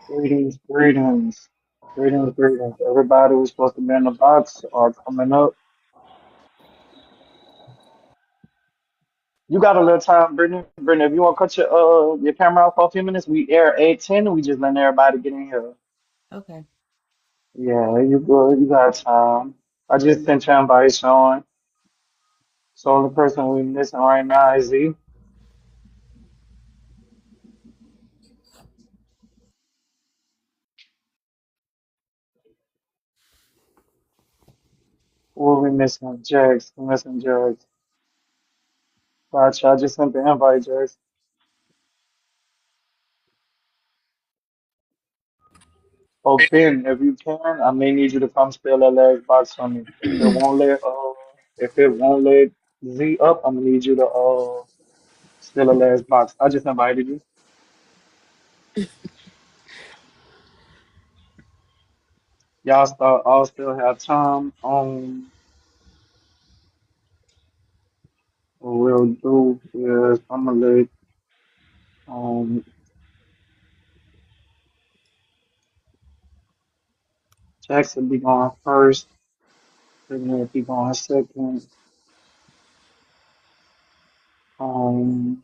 Greetings, greetings, greetings, greetings. Everybody who's supposed to be in the box are coming up. You got a little time, Brittany. Brittany, if you want to cut your camera off for a few minutes, we air 8:10. We just letting everybody get in here. Okay. Yeah, you good. You got time. I just sent you invite showing. So the person we missing right now is Z. Who are we missing? Jax. We missing Jax. Gotcha. I just sent the invite, Jax. Oh, Ben, if you can, I may need you to come fill that last box for me. If it won't let Z up, I'm gonna need you to fill the last box. I just invited you. I'll still have time. What we'll do is I'm gonna let um Jackson be going first, and then be going second. Um,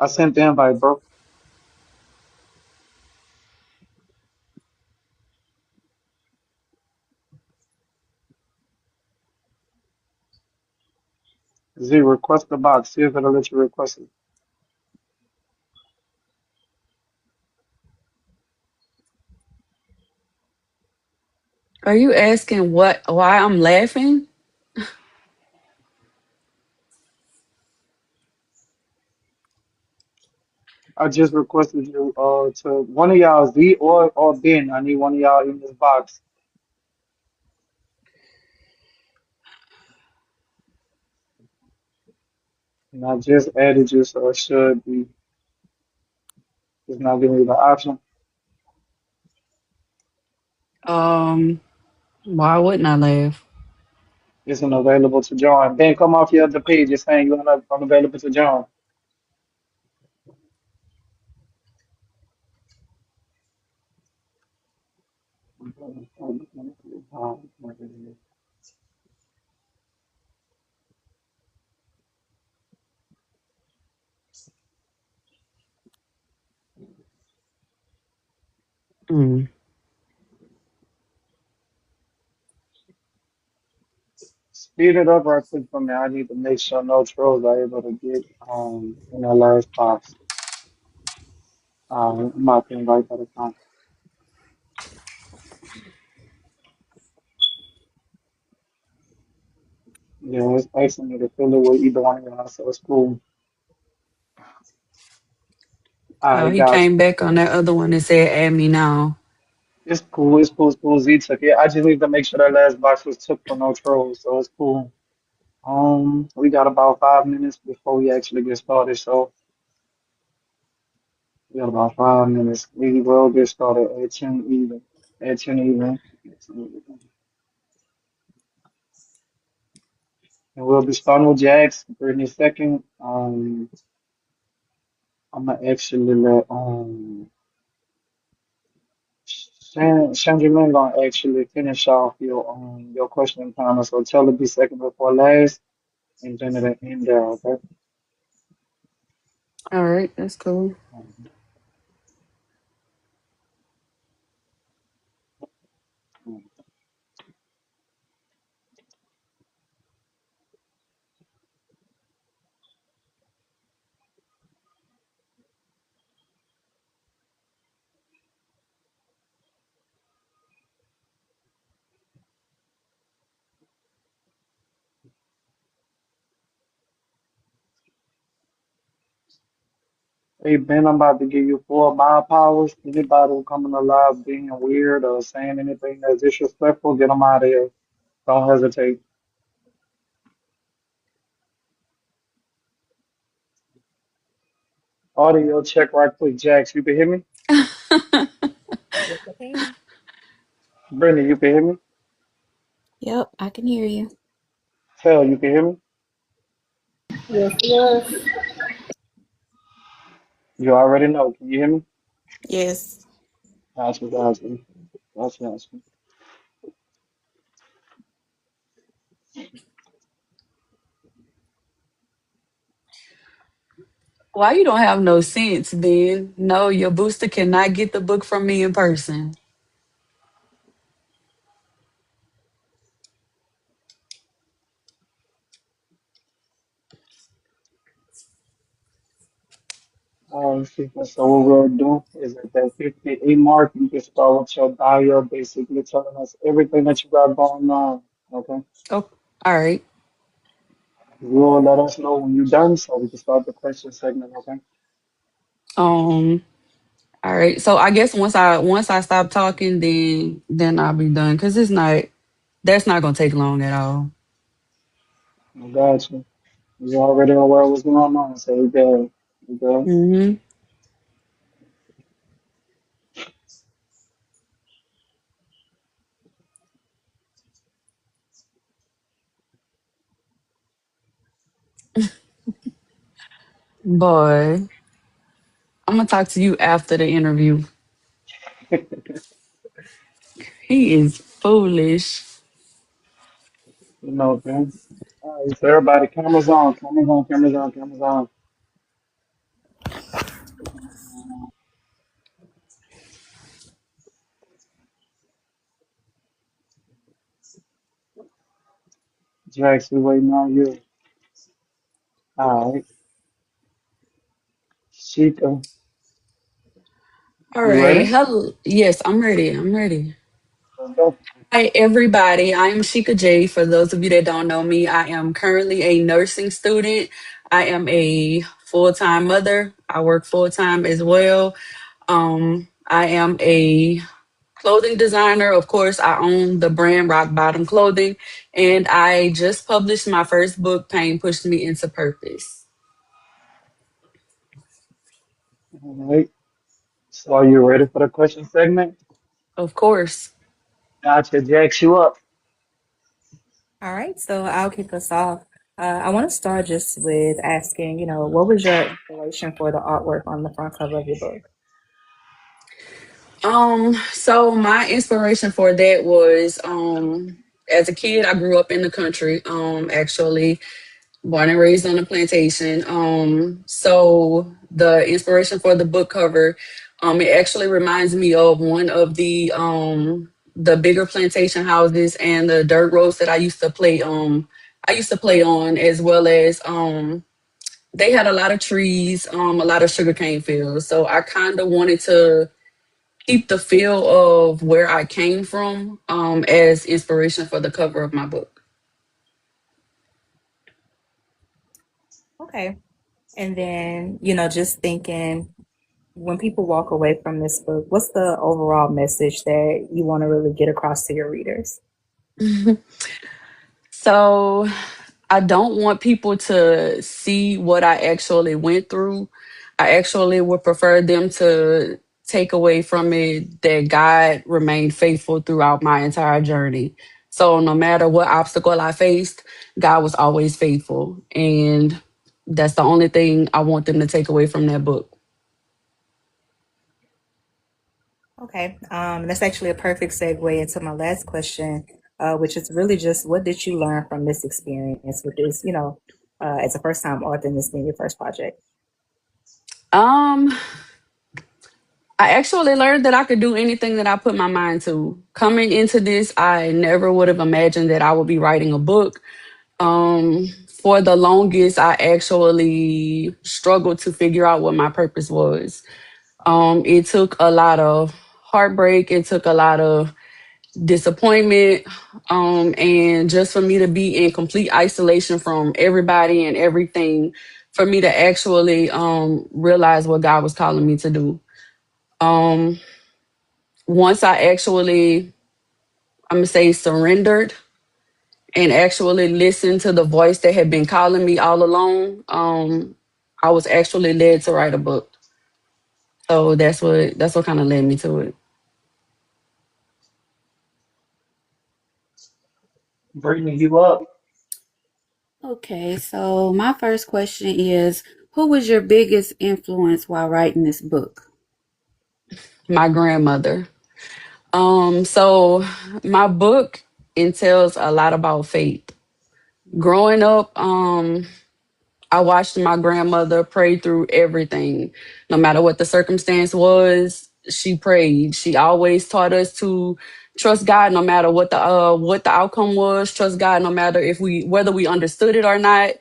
I sent the invite, bro. Z, request the box. See if it'll let you request it. Are you asking why I'm laughing? I just requested you to one of y'all, Z or Ben. I need one of y'all in this box. And I just added you, so it should be. It's not giving you the option. Um, why wouldn't I laugh? It's unavailable to join. Ben, come off your other page. It's saying you're unavailable to join. Mm. Speed it up right quick for me. I need to make sure no trolls are able to get in that last box. My thing right by the time. Yeah, it's asking me to fill it with either one of y'all, so it's cool. Oh, I he got came you. back on that other one and said, "Add me now." It's cool. It's cool. It's cool. Z took it. I just need to make sure that last box was took for no trolls, so it's cool. We got about 5 minutes before we actually get started, so we got about 5 minutes. We will get started at 10 even. At 10 even. And we'll be starting with Jax for any second. I'm gonna actually let Sandra gonna actually finish off your question timer. So tell it be second before last, and then it'll end there. Okay. All right, that's cool. Hey Ben, I'm about to give you four mile powers. Anybody who coming alive being weird or saying anything that's disrespectful, get them out of here. Don't hesitate. Audio check right quick. Jax, you can hear me? Yes, I can. Brittany, you can hear me? Yep, I can hear you. Tell, you can hear me? Yes, yes. You already know. Can you hear me? Yes. Gotcha, gotcha. Gotcha, gotcha. Why you don't have no sense, Ben? No, your booster cannot get the book from me in person. So what we'll do is at that 58 mark, you can start with your bio, basically telling us everything that you got going on. Okay? Oh, all right. You will let us know when you're done so we can start the question segment, okay? Um, all right. So I guess once I stop talking, then I'll be done. Cause it's not that's not gonna take long at all. I got you. You already aware what's going on, so we good. We good. Hmm. Boy, I'm gonna talk to you after the interview. He is foolish. You know, man. All right, so everybody, cameras on, cameras on, cameras on, cameras on. Jax, we waiting on you. All right. Sheika, All you right. ready? Hello. Yes, I'm ready. I'm ready. Let's go. Hi, everybody. I am Sheika J. For those of you that don't know me, I am currently a nursing student. I am a full time mother. I work full time as well. I am a clothing designer. Of course, I own the brand Rock Bottom Clothing, and I just published my first book, Pain Pushed Me into Purpose. All right. So are you ready for the question segment? Of course. Gotcha, Jax, you up. All right, so I'll kick us off. I want to start just with asking, what was your inspiration for the artwork on the front cover of your book? So my inspiration for that was as a kid I grew up in the country, actually born and raised on a plantation. So the inspiration for the book cover, it actually reminds me of one of the bigger plantation houses and the dirt roads that I used to play on, as well as they had a lot of trees, a lot of sugarcane fields. So I kind of wanted to keep the feel of where I came from as inspiration for the cover of my book. Okay. And then, just thinking when people walk away from this book, what's the overall message that you want to really get across to your readers? So I don't want people to see what I actually went through. I actually would prefer them to take away from it that God remained faithful throughout my entire journey. So no matter what obstacle I faced, God was always faithful. And that's the only thing I want them to take away from that book. Okay, that's actually a perfect segue into my last question, which is really just what did you learn from this experience with this, as a first time author and this being your first project? Um, I actually learned that I could do anything that I put my mind to. Coming into this, I never would have imagined that I would be writing a book. For the longest, I actually struggled to figure out what my purpose was. It took a lot of heartbreak, it took a lot of disappointment, and just for me to be in complete isolation from everybody and everything for me to actually realize what God was calling me to do. Um, Once I actually, I'm gonna say, surrendered and actually listened to the voice that had been calling me all along, I was actually led to write a book. So that's what kind of led me to it. Brittany, you up? Okay, so my first question is, who was your biggest influence while writing this book? My grandmother. So my book entails a lot about faith. Growing up, I watched my grandmother pray through everything. No matter what the circumstance was, she prayed. She always taught us to trust God no matter what the outcome was. Trust God no matter if we whether we understood it or not.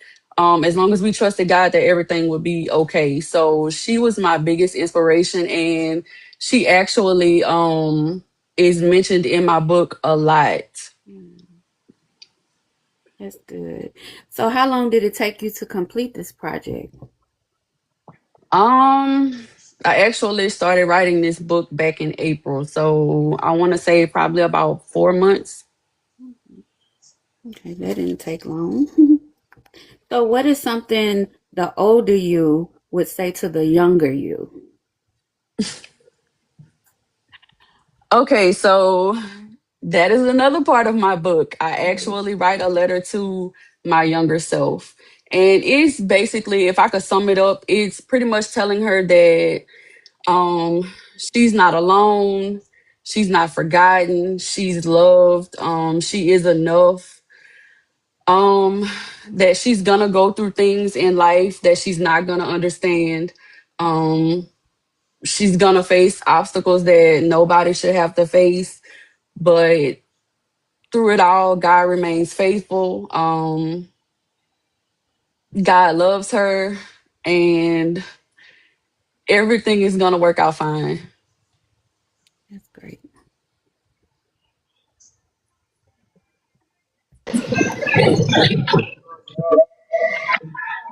As long as we trusted God that everything would be okay. So she was my biggest inspiration, and she actually is mentioned in my book a lot. Hmm, that's good. So how long did it take you to complete this project? Um, I actually started writing this book back in April, so I want to say probably about 4 months. Okay, that didn't take long. So what is something the older you would say to the younger you? Okay, so that is another part of my book. I actually write a letter to my younger self. And it's basically, if I could sum it up, it's pretty much telling her that she's not alone, she's not forgotten, she's loved, she is enough. um that she's gonna go through things in life that she's not gonna understand. um she's gonna face obstacles that nobody should have to face, but through it all, God remains faithful. God loves her, and everything is gonna work out fine. That's great.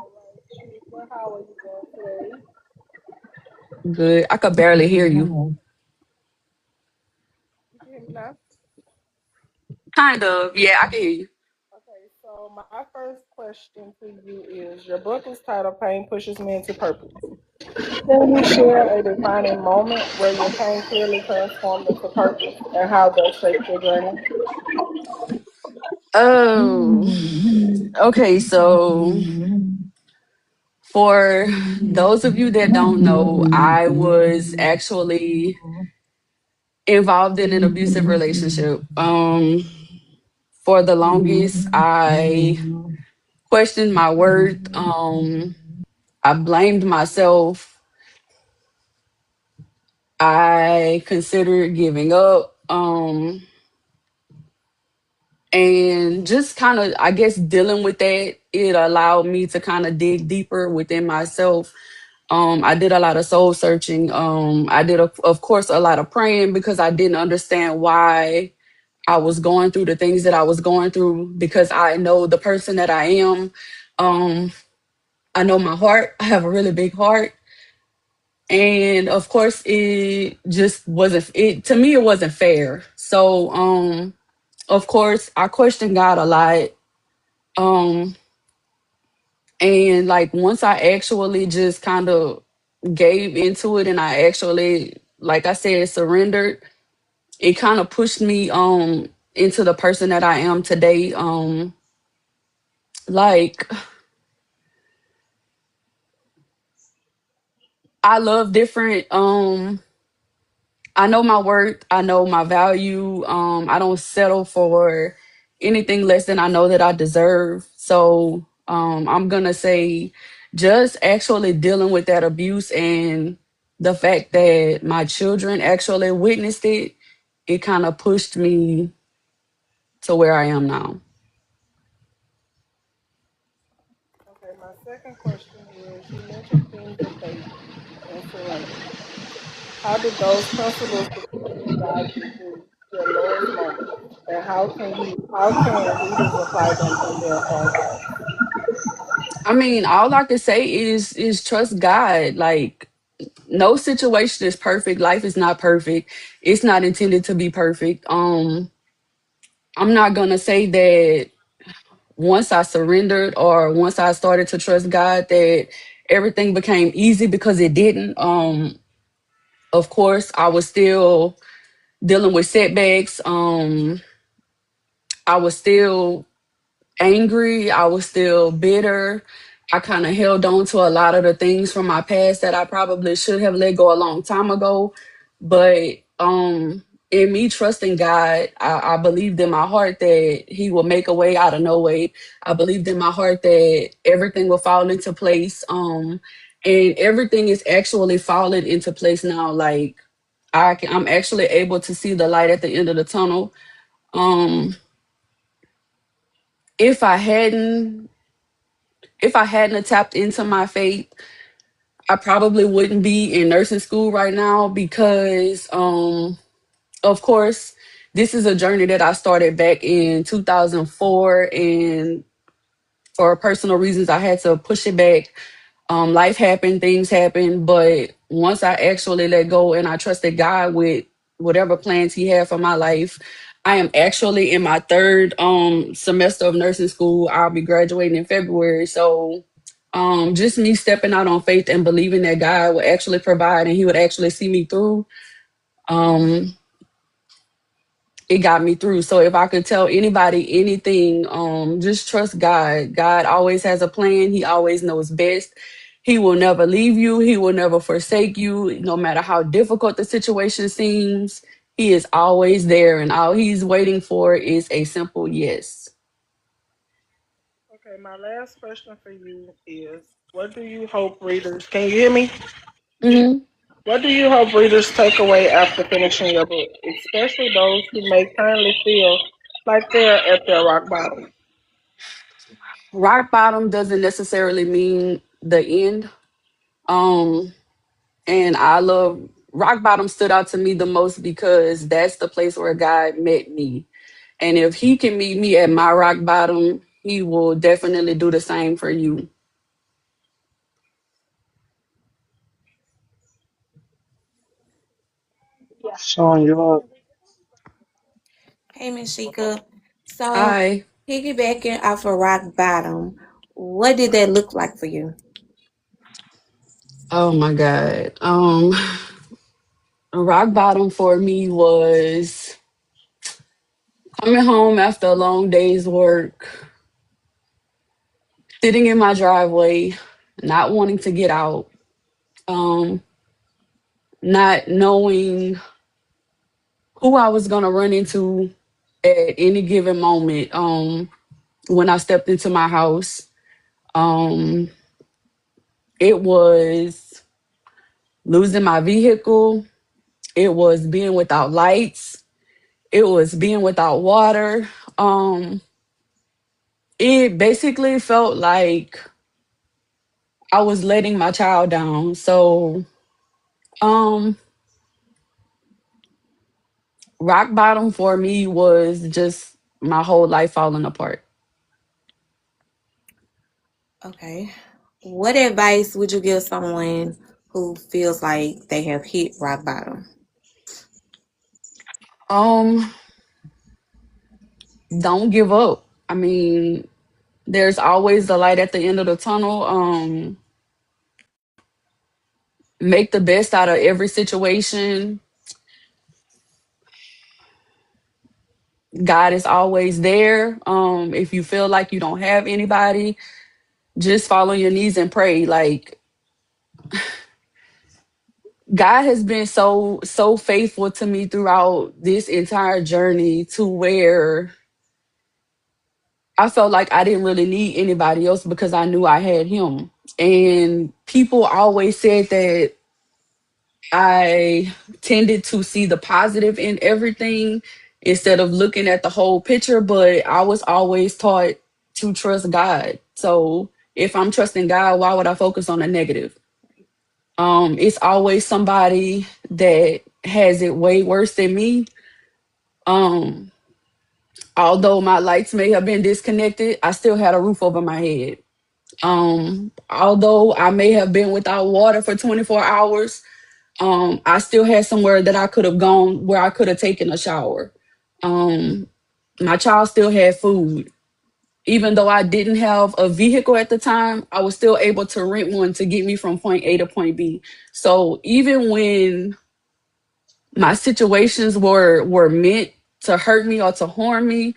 All right, Sheika, how are you doing today? Good. I could barely hear you. You can hear me now? Kind of, yeah, I can hear you. Okay, so my first question to you is your book is titled Pain Pushes Me into Purpose. Can you share a defining moment where your pain clearly transformed into purpose and how that shaped your journey? Oh, okay, so for those of you that don't know, I was actually involved in an abusive relationship. For the longest, I questioned my worth. I blamed myself. I considered giving up. And just kind of, I guess, dealing with that, it allowed me to kind of dig deeper within myself. I did a lot of soul searching. I did, of course, a lot of praying because I didn't understand why I was going through the things that I was going through, because I know the person that I am. Um, I know my heart. I have a really big heart. And of course, it just wasn't, it to me, it wasn't fair. So, of course, I questioned God a lot. Um, and like once I actually just kind of gave into it and I actually, like I said, surrendered, it kind of pushed me into the person that I am today. Like I love different. I know my worth. I know my value. I don't settle for anything less than I know that I deserve. So I'm gonna say, just actually dealing with that abuse and the fact that my children actually witnessed it, it kind of pushed me to where I am now. Okay, my second question is you mentioned themes of faith and surrender. How did those principles support and guide you through your lowest moments? And how can readers apply them in their own lives? I mean, all I can say is trust God. Like no situation is perfect. Life is not perfect. It's not intended to be perfect. I'm not gonna say that once I surrendered or once I started to trust God that everything became easy because it didn't. Of course, I was still dealing with setbacks. I was still angry. I was still bitter. I kind of held on to a lot of the things from my past that I probably should have let go a long time ago. But in me trusting God, I believed in my heart that He will make a way out of no way. I believed in my heart that everything will fall into place. And everything is actually falling into place now. Like I'm actually able to see the light at the end of the tunnel. Um, if I hadn't if I hadn't tapped into my faith, I probably wouldn't be in nursing school right now because, of course, this is a journey that I started back in 2004. And for personal reasons, I had to push it back. Life happened, things happened. But once I actually let go and I trusted God with whatever plans He had for my life, I am actually in my third semester of nursing school. I'll be graduating in February. So just me stepping out on faith and believing that God would actually provide and He would actually see me through. Um, it got me through. So if I could tell anybody anything, just trust God. God always has a plan. He always knows best. He will never leave you. He will never forsake you, no matter how difficult the situation seems. He is always there, and all He's waiting for is a simple yes. Okay, my last question for you is what do you hope readers can you hear me? Hmm. What do you hope readers take away after finishing your book, especially those who may currently feel like they're at their rock bottom? Rock bottom doesn't necessarily mean the end. Um, And I love rock bottom stood out to me the most because that's the place where God met me. And if He can meet me at my rock bottom, He will definitely do the same for you. Sean, you're Hey, Miss Sheikah. So, Hi. piggybacking off of rock bottom, what did that look like for you? Oh my God. Rock bottom for me was coming home after a long day's work, sitting in my driveway, not wanting to get out, um, not knowing who I was gonna run into at any given moment. When I stepped into my house. Um, it was losing my vehicle. It was being without lights. It was being without water. Um, it basically felt like I was letting my child down. So, um, rock bottom for me was just my whole life falling apart. Okay. What advice would you give someone who feels like they have hit rock bottom? Um, don't give up. I mean, there's always the light at the end of the tunnel. Make the best out of every situation. God is always there. If you feel like you don't have anybody, just fall on your knees and pray. Like God has been so faithful to me throughout this entire journey to where I felt like I didn't really need anybody else because I knew I had him. And people always said that I tended to see the positive in everything instead of looking at the whole picture, but I was always taught to trust God. So if I'm trusting God, why would I focus on the negative? It's always somebody that has it way worse than me. Um, although my lights may have been disconnected, I still had a roof over my head. Although I may have been without water for 24 hours, I still had somewhere that I could have gone where I could have taken a shower. Um, my child still had food. Even though I didn't have a vehicle at the time, I was still able to rent one to get me from point A to point B. So even when my situations were meant to hurt me or to harm me,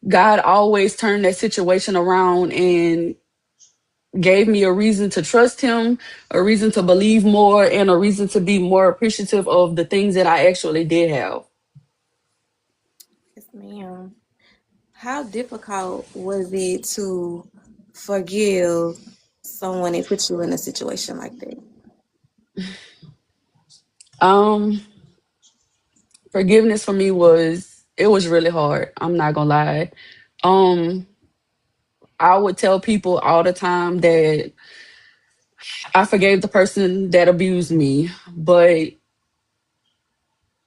God always turned that situation around and gave me a reason to trust him, a reason to believe more, and a reason to be more appreciative of the things that I actually did have. Yes, ma'am. How difficult was it to forgive someone and put you in a situation like that? Um, Forgiveness for me was really hard. I'm not gonna lie. Um, I would tell people all the time that I forgave the person that abused me, but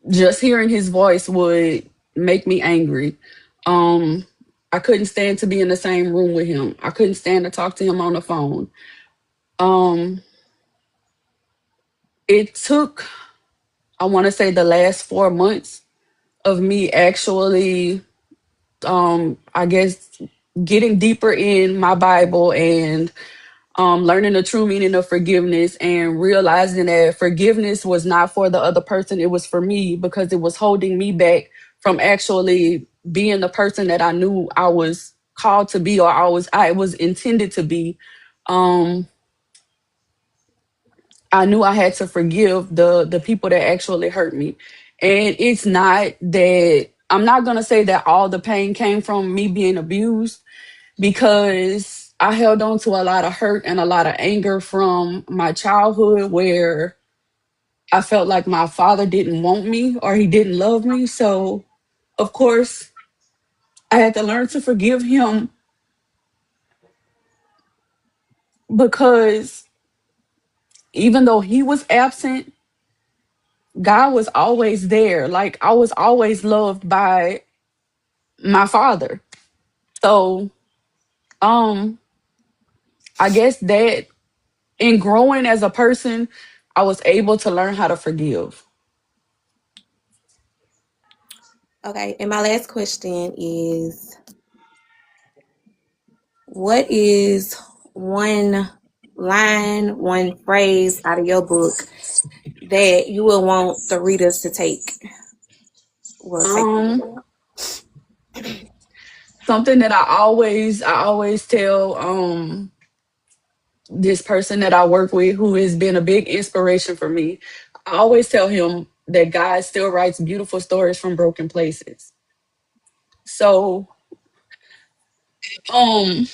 just hearing his voice would make me angry. Um, I couldn't stand to be in the same room with him. I couldn't stand to talk to him on the phone. Um, it took, I want to say, the last 4 months of me actually, I guess, getting deeper in my Bible and learning the true meaning of forgiveness and realizing that forgiveness was not for the other person, it was for me because it was holding me back from actually being the person that I knew I was called to be, or I was intended to be. Um, I knew I had to forgive the people that actually hurt me. And it's not that I'm not gonna say that all the pain came from me being abused, because I held on to a lot of hurt and a lot of anger from my childhood where I felt like my father didn't want me or he didn't love me. So, of course, I had to learn to forgive him because even though he was absent, God was always there. Like, I was always loved by my father. So, um, I guess that in growing as a person, I was able to learn how to forgive. Okay, and my last question is, what is one line, one phrase out of your book that you will want the readers to take from the Um, book? Something that I always tell this person that I work with, who has been a big inspiration for me. I always tell him that God still writes beautiful stories from broken places. So um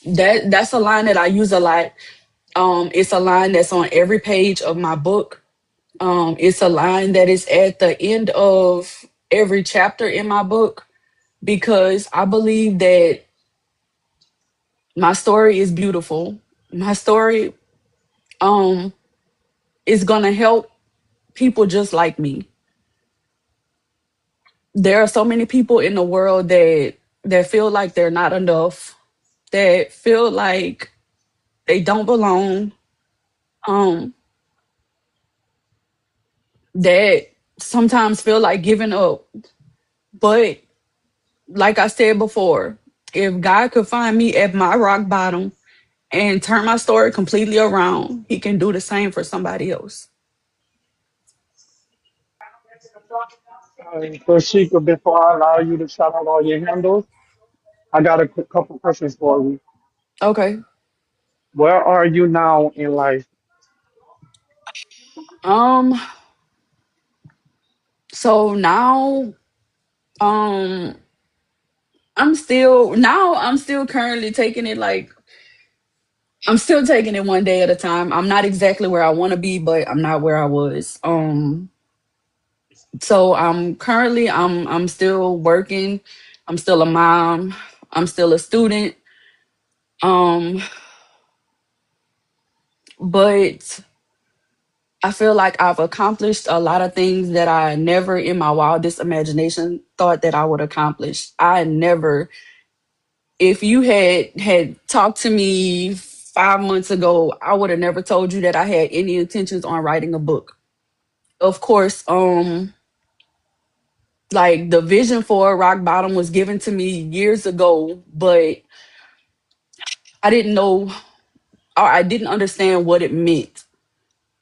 that's a line that I use a lot. It's a line that's on every page of my book. It's a line that is at the end of every chapter in my book, because I believe that my story is beautiful. My story um is gonna help people just like me. There are so many people in the world that feel like they're not enough, that feel like they don't belong, um, that sometimes feel like giving up. But like I said before, if God could find me at my rock bottom and turn my story completely around, he can do the same for somebody else. So, Sheikah, before I allow you to shout out all your handles, I got a quick couple questions for you. Okay. Where are you now in life? Um, so now, um, I'm still currently taking it like I'm still taking it one day at a time. I'm not exactly where I want to be, but I'm not where I was. So I'm still working. I'm still a mom. I'm still a student. Um, but I feel like I've accomplished a lot of things that I never in my wildest imagination thought that I would accomplish. I never If you had talked to me 5 months ago, I would have never told you that I had any intentions on writing a book. Of course, like the vision for Rock Bottom was given to me years ago, but I didn't know, or I didn't understand what it meant.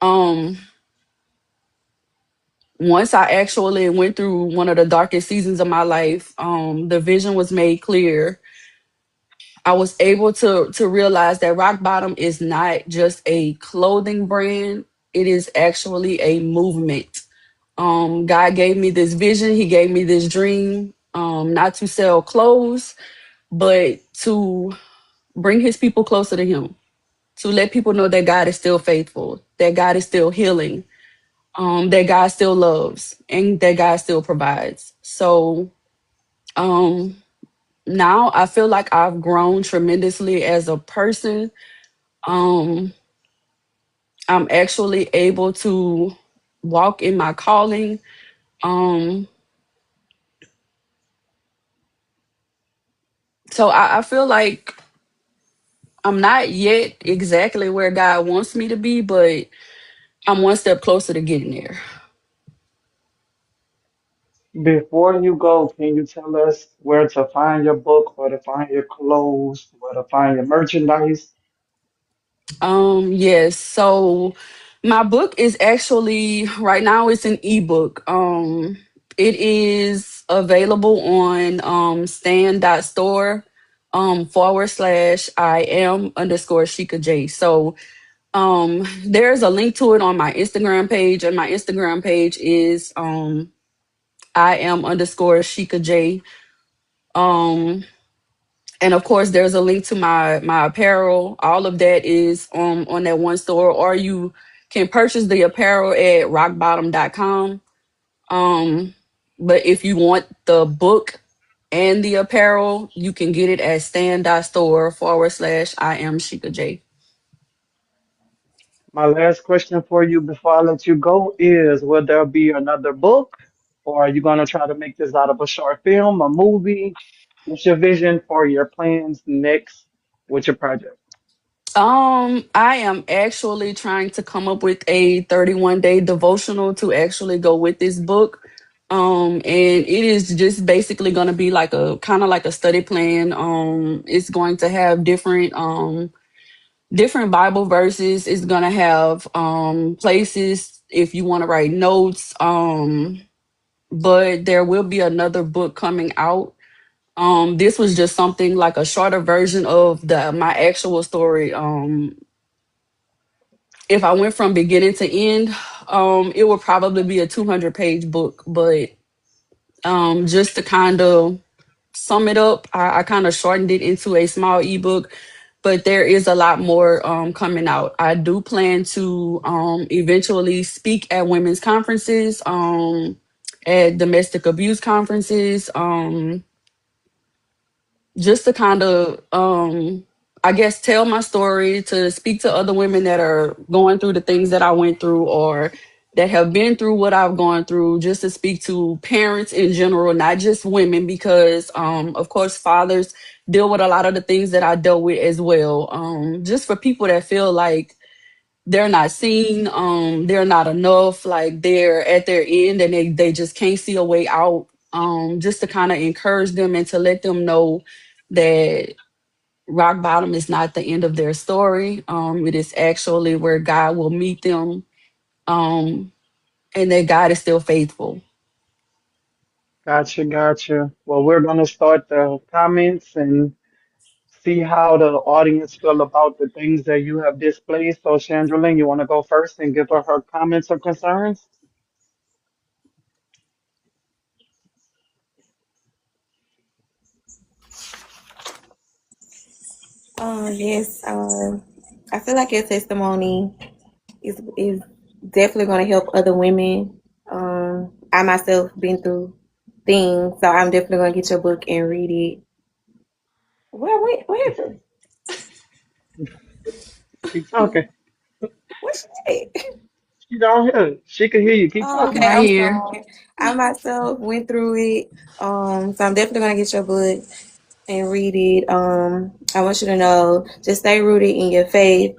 Um, Once I actually went through one of the darkest seasons of my life, the vision was made clear. I was able to realize that Rock Bottom is not just a clothing brand; it is actually a movement. God gave me this vision. He gave me this dream, not to sell clothes, but to bring His people closer to Him. To let people know that God is still faithful, that God is still healing, that God still loves, and that God still provides. So um, now I feel like I've grown tremendously as a person. Um, I'm actually able to walk in my calling. Um, so I feel like I'm not yet exactly where God wants me to be, but I'm one step closer to getting there. Before you go, can you tell us where to find your book, where to find your clothes, where to find your merchandise? Yes. So my book is actually right now it's an ebook. It is available on stand.store /I am underscore Sheika J. So there's a link to it on my Instagram page, and my Instagram page is I am underscore Sheika J. Um and of course there's a link to my apparel. All of that is on that one store, or you can purchase the apparel at rockbottom.com. um but if you want the book and the apparel, you can get it at stand.store /I am Sheikah J. My last question for you before I let you go is, will there be another book, or are you going to try to make this out of a short film, a movie? What's your vision for your plans next with your project? I am actually trying to come up with a 31-day devotional to actually go with this book. And it is just basically going to be like a kind of like a study plan. It's going to have different Bible verses. It's going to have places if you want to write notes. But there will be another book coming out. This was just something like a shorter version of the my actual story. If I went from beginning to end, it would probably be a 200-page book. But just to kind of sum it up, I kind of shortened it into a small ebook. But there is a lot more coming out. I do plan to eventually speak at women's conferences, at domestic abuse conferences. Just to kind of I guess tell my story, to speak to other women that are going through the things that I went through, or that have been through what I've gone through, just to speak to parents in general, not just women, because of course fathers deal with a lot of the things that I dealt with as well. Just for people that feel like they're not seen, they're not enough, like they're at their end and they just can't see a way out. Just to kind of encourage them and to let them know that rock bottom is not the end of their story. It is actually where God will meet them, um, and that God is still faithful. Gotcha, gotcha. Well, we're going to start the comments and see how the audience feel about the things that you have displayed. So, Chandralyn, you want to go first and give her comments or concerns? Yes. I feel like your testimony is definitely going to help other women. I myself been through things, so I'm definitely going to get your book and read it. Where happened? Keep talking. What's that? She don't hear. She can hear you. Keep Oh, talking. okay. Right I'm here. sorry. I myself went through it. So I'm definitely going to get your book. and read it. I want you to know, just stay rooted in your faith.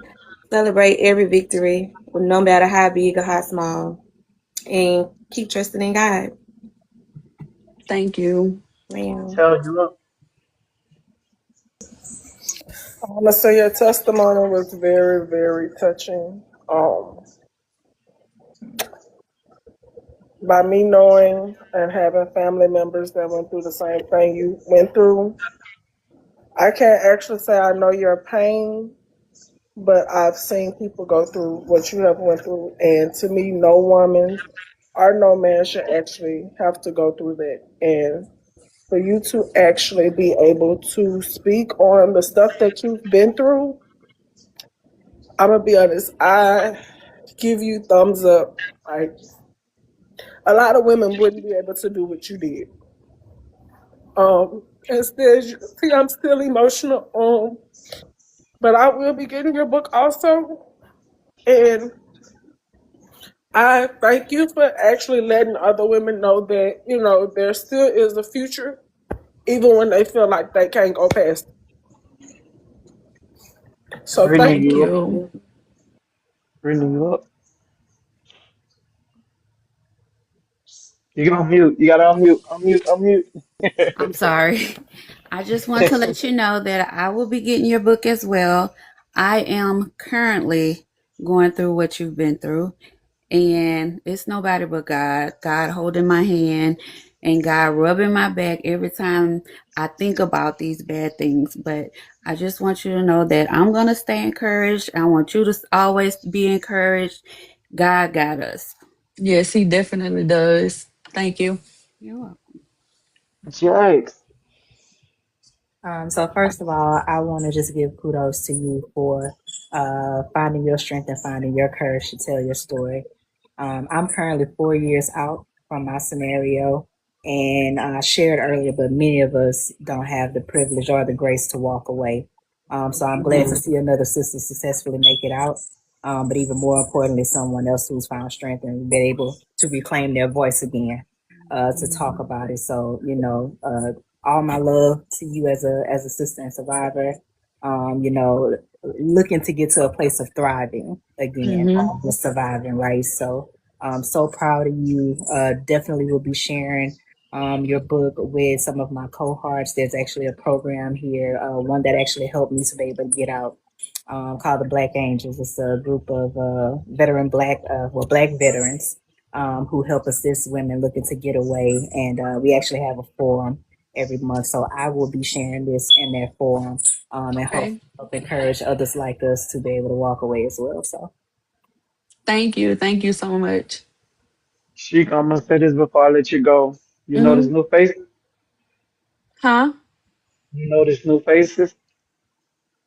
Celebrate every victory, no matter how big or how small, and keep trusting in God. Thank you. Man. Tell you up. I want to say your testimony was very, very touching. By me knowing and having family members that went through the same thing you went through, I can't actually say I know your pain, but I've seen people go through what you have went through, and to me, no woman or no man should actually have to go through that. And for you to actually be able to speak on the stuff that you've been through, I'm gonna be honest, I give you thumbs up. Like a lot of women wouldn't be able to do what you did. And still, see, I'm still emotional. But I will be getting your book also, and I thank you for actually letting other women know that there still is a future, even when they feel like they can't go past it. So Brittany, thank Thank you up? you. Brittany, you up? You got on mute. You got on mute. Unmute. I'm Unmute. sorry. I just want to let you know that I will be getting your book as well. I am currently going through what you've been through, and it's nobody but God. God holding my hand and God rubbing my back every time I think about these bad things. But I just want you to know that I'm going to stay encouraged. I want you to always be encouraged. God got us. Yes, he definitely does. Thank you. You're welcome. Jax. So first of all, I want to just give kudos to you for finding your strength and finding your courage to tell your story. I'm currently 4 years out from my scenario, and I shared earlier, but many of us don't have the privilege or the grace to walk away. So I'm glad to Mhm. see another sister successfully make it out. But even more importantly, someone else who's found strength and been able to reclaim their voice again to talk about it. So all my love to you as a sister and survivor. Looking to get to a place of thriving again, Hmm. just surviving, right? So I'm so proud of you. Definitely will be sharing your book with some of my cohorts. There's actually a program here, one that actually helped me to be able to get out, called the Black Angels. It's a group of black veterans who help assist women looking to get away. And we actually have a forum every month. So I will be sharing this in that forum and Okay. help encourage others like us to be able to walk away as well. So Thank you. Thank you so much. Sheik, I'm gonna say this before I let you go. You notice Hmm. new faces? Huh? You notice new faces?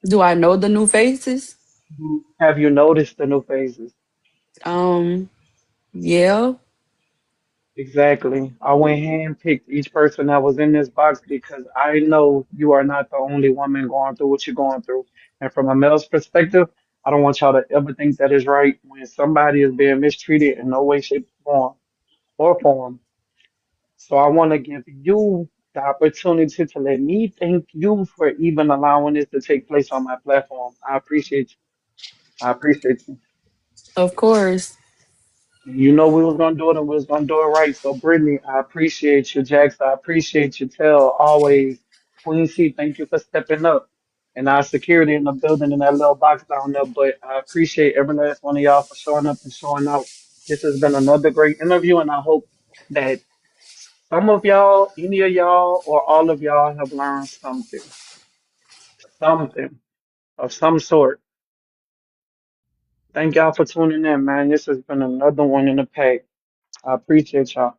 Do I know the new faces? Have you noticed the new faces? Um, yeah. Exactly. I went hand picked each person that was in this box because I know you are not the only woman going through what you're going through. And from a male's perspective, I don't want y'all to ever think that is right when somebody is being mistreated in no way, shape, or form. So I want to give you the opportunity to let me thank you for even allowing this to take place on my platform. I appreciate you. I appreciate you. Of course. You know we was gonna do it and we was gonna do it right. So Brittany, I appreciate you. Jax, I appreciate you. Tell always. Queen C, thank you for stepping up. And our security in the building in that little box down there. But I appreciate every last one of y'all for showing up and showing out. This has been another great interview, and I hope that some of y'all, any of y'all, or all of y'all have learned something of some sort. Thank y'all for tuning in, man. This has been another one in the pack. I appreciate y'all.